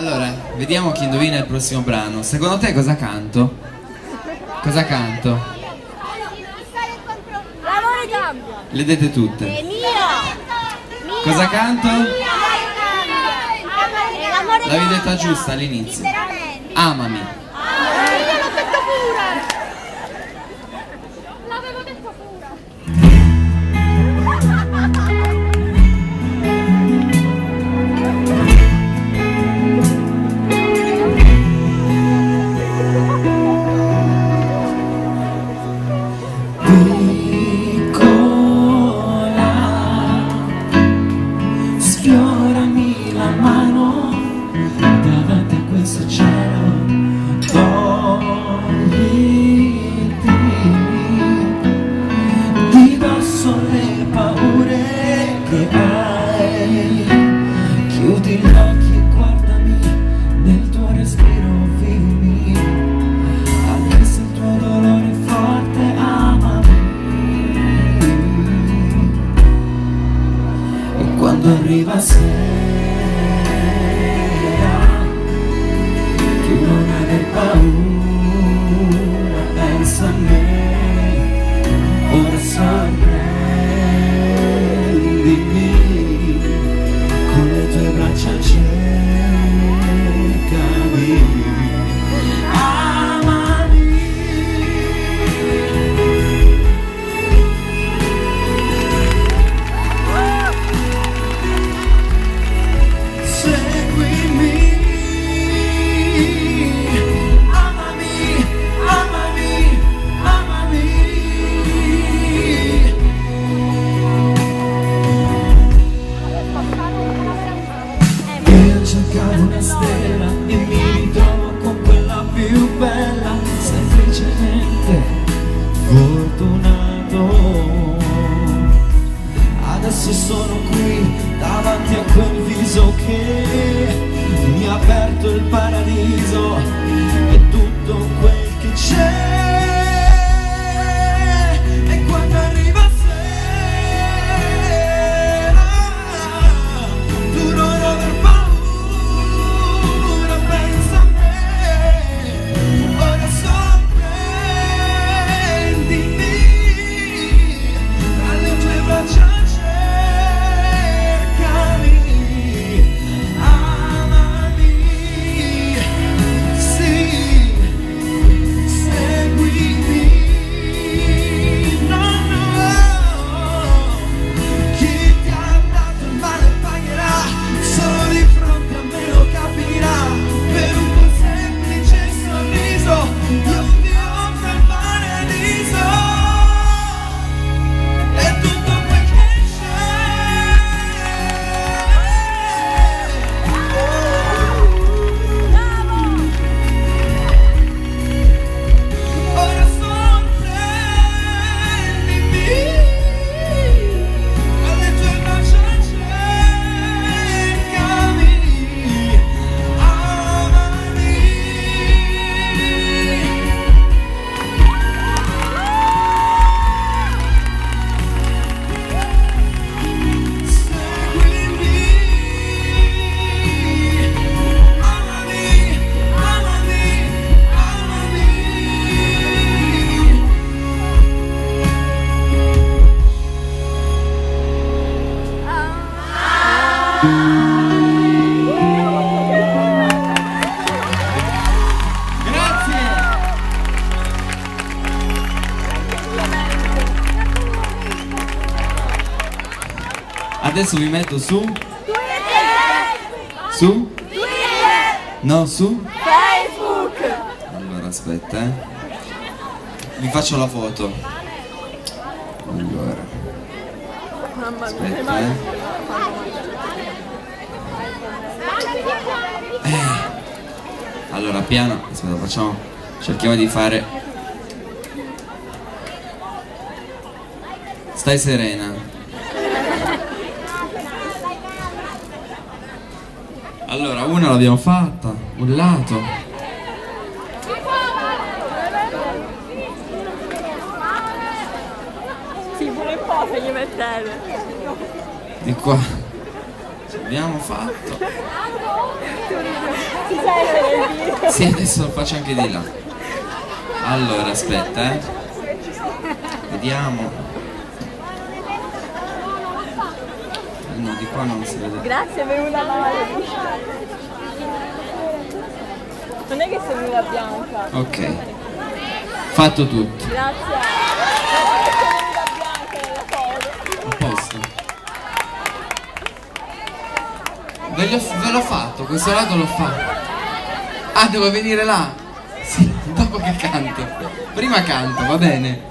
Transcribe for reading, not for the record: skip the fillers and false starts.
Allora, vediamo chi indovina il prossimo brano. Secondo te cosa canto? Cosa canto? L'amore cambia. Le dite tutte. Mia. Cosa canto? L'amore L'avevi detta giusta all'inizio. Amami. Io l'ho detto pure. L'avevo detto pure. Sfiorami la mano davanti a questo cielo, togliti di dosso le paure che hai, chiudi gli occhi e guardami, nel tuo respiro vivimi, anche se il tuo dolore è forte, amami. E quando arriva sera, che non aver paura, pensa a me, ora sorprendimi, con le tue braccia cercami, amami. Seguimi, amami, amami, amami. Io cercavo una stella e mi ritrovo con quella più bella, semplicemente fortunato. Adesso sono qui davanti a quel viso che mi ha aperto il paradiso e tutto quel che c'è. E quando arriva sera, tu non aver paura, pensa a me, ora sorprendimi, tra le tue braccia cercami, amami, sì, seguimi, no, no, chi ti ha dato il male pagherà, solo di fronte a me lo capirà, per un tuo semplice sorriso, io ti offro il paradiso, e tutto quel che ora sorprendimi, alle tue braccia cercami, amami. Seguimi, amami, amami, amami. Grazie. Adesso vi metto su. Su? No, su? Facebook. Allora aspetta, vi faccio la foto. Allora, aspetta, Allora, piano, aspetta, facciamo. Cerchiamo di fare. Stai serena. Allora, una l'abbiamo fatta, un lato. Sì, pure un po' se gli mettete. Di qua. Abbiamo fatto. Si sente nel video. Sì, adesso lo faccio anche di là. Allora, aspetta, vediamo. No, di qua non si vede. Grazie, è venuta male. Non è che sei venuta bianca. Ok. Fatto tutto. Grazie. Non è che sei venuta bianca nella foto. A posto. Ve l'ho fatto, questo lato l'ho fatto. Ah, devo venire là? Sì, dopo che canto. Prima canto, va bene.